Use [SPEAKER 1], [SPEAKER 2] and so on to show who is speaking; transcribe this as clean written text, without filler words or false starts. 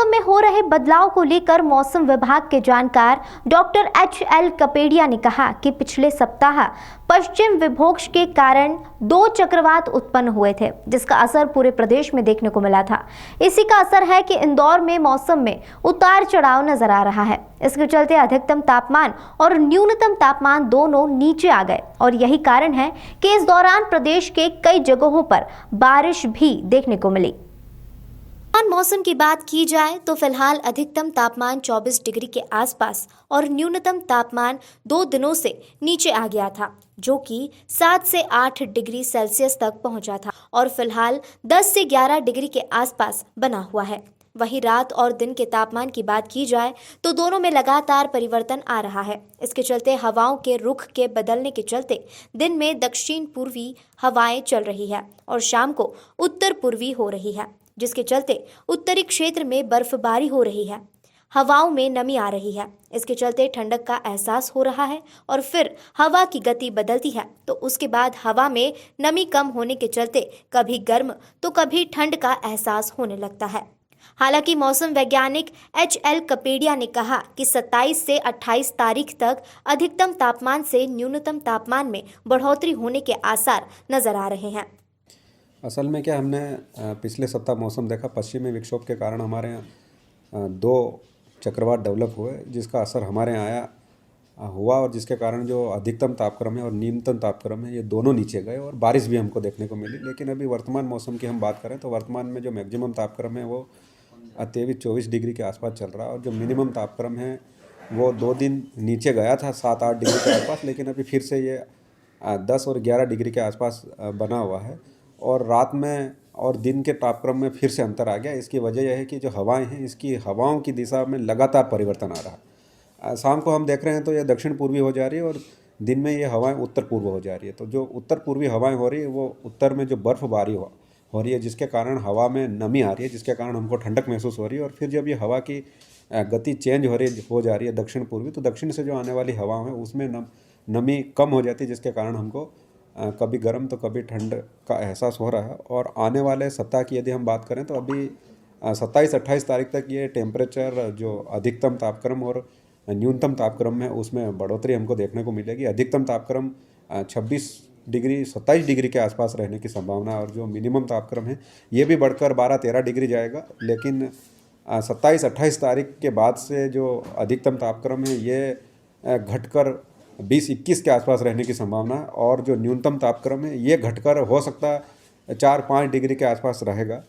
[SPEAKER 1] मौसम में हो रहे बदलाव को लेकर मौसम विभाग के जानकार डॉक्टर एच.एल. कपेड़िया ने कहा कि पिछले सप्ताह पश्चिम विक्षोभ के कारण 2 चक्रवात उत्पन्न हुए थे, जिसका असर पूरे प्रदेश में देखने को मिला था। इसी का असर है कि इंदौर में मौसम में उतार चढ़ाव नजर आ रहा है। इसके चलते अधिकतम तापमान और न्यूनतम तापमान दोनों नीचे आ गए और यही कारण है कि इस दौरान प्रदेश के कई जगहों पर बारिश भी देखने को मिली। मौसम की बात की जाए तो फिलहाल अधिकतम तापमान 24 डिग्री के आसपास और न्यूनतम तापमान 2 दिनों से नीचे आ गया था, जो कि 7 से 8 डिग्री सेल्सियस तक पहुंचा था और फिलहाल 10 से 11 डिग्री के आसपास बना हुआ है। वहीं रात और दिन के तापमान की बात की जाए तो दोनों में लगातार परिवर्तन आ रहा है। इसके चलते हवाओं के रुख के बदलने के चलते दिन में दक्षिण पूर्वी हवाएं चल रही है और शाम को उत्तर पूर्वी हो रही है, जिसके चलते उत्तरी क्षेत्र में बर्फबारी हो रही है। हवाओं में नमी आ रही है। इसके चलते ठंडक का एहसास हो रहा है और फिर हवा की गति बदलती है तो उसके बाद हवा में नमी कम होने के चलते कभी गर्म तो कभी ठंड का एहसास होने लगता है। हालांकि मौसम वैज्ञानिक एच.एल. कपेड़िया ने कहा कि 27 से 28 तारीख तक अधिकतम तापमान से न्यूनतम तापमान में बढ़ोतरी होने के आसार नजर आ रहे हैं।
[SPEAKER 2] असल में क्या हमने पिछले सप्ताह मौसम देखा, पश्चिमी विक्षोभ के कारण हमारे यहाँ 2 चक्रवात डेवलप हुए, जिसका असर हमारे यहाँ हुआ और जिसके कारण जो अधिकतम तापक्रम है और न्यूनतम तापक्रम है ये दोनों नीचे गए और बारिश भी हमको देखने को मिली। लेकिन अभी वर्तमान मौसम की हम बात करें तो वर्तमान में जो मैक्सिमम तापक्रम है वो 23-24 डिग्री के आसपास चल रहा है और जो मिनिमम तापक्रम है वो 2 दिन नीचे गया था 7-8 डिग्री के आसपास, लेकिन अभी फिर से ये 10 और 11 डिग्री के आसपास बना हुआ है और रात में और दिन के तापक्रम में फिर से अंतर आ गया। इसकी वजह यह है कि जो हवाएं हैं इसकी हवाओं की दिशा में लगातार परिवर्तन आ रहा है। शाम को हम देख रहे हैं तो ये दक्षिण पूर्वी हो जा रही है और दिन में ये हवाएं उत्तर पूर्व हो जा रही है। तो जो उत्तर पूर्वी हवाएं हो रही है वो उत्तर में जो बर्फबारी हो रही है, जिसके कारण हवा में नमी आ रही है, जिसके कारण हमको ठंडक महसूस हो रही है। और फिर जब ये हवा की गति चेंज हो जा रही है दक्षिण पूर्वी, तो दक्षिण से जो आने वाली हवा है उसमें नमी कम हो जाती है, जिसके कारण हमको कभी गर्म तो कभी ठंड का एहसास हो रहा है। और आने वाले सप्ताह की यदि हम बात करें तो अभी 27-28 तारीख तक ये टेम्परेचर जो अधिकतम तापक्रम और न्यूनतम तापक्रम में उसमें बढ़ोतरी हमको देखने को मिलेगी। अधिकतम तापक्रम 27 डिग्री के आसपास रहने की संभावना और जो मिनिमम तापक्रम है ये भी बढ़कर 12-13 डिग्री जाएगा। लेकिन 27-28 तारीख के बाद से जो अधिकतम तापक्रम है ये घटकर 20-21 के आसपास रहने की संभावना है और जो न्यूनतम तापक्रम है ये घटकर हो सकता है 4-5 डिग्री के आसपास रहेगा।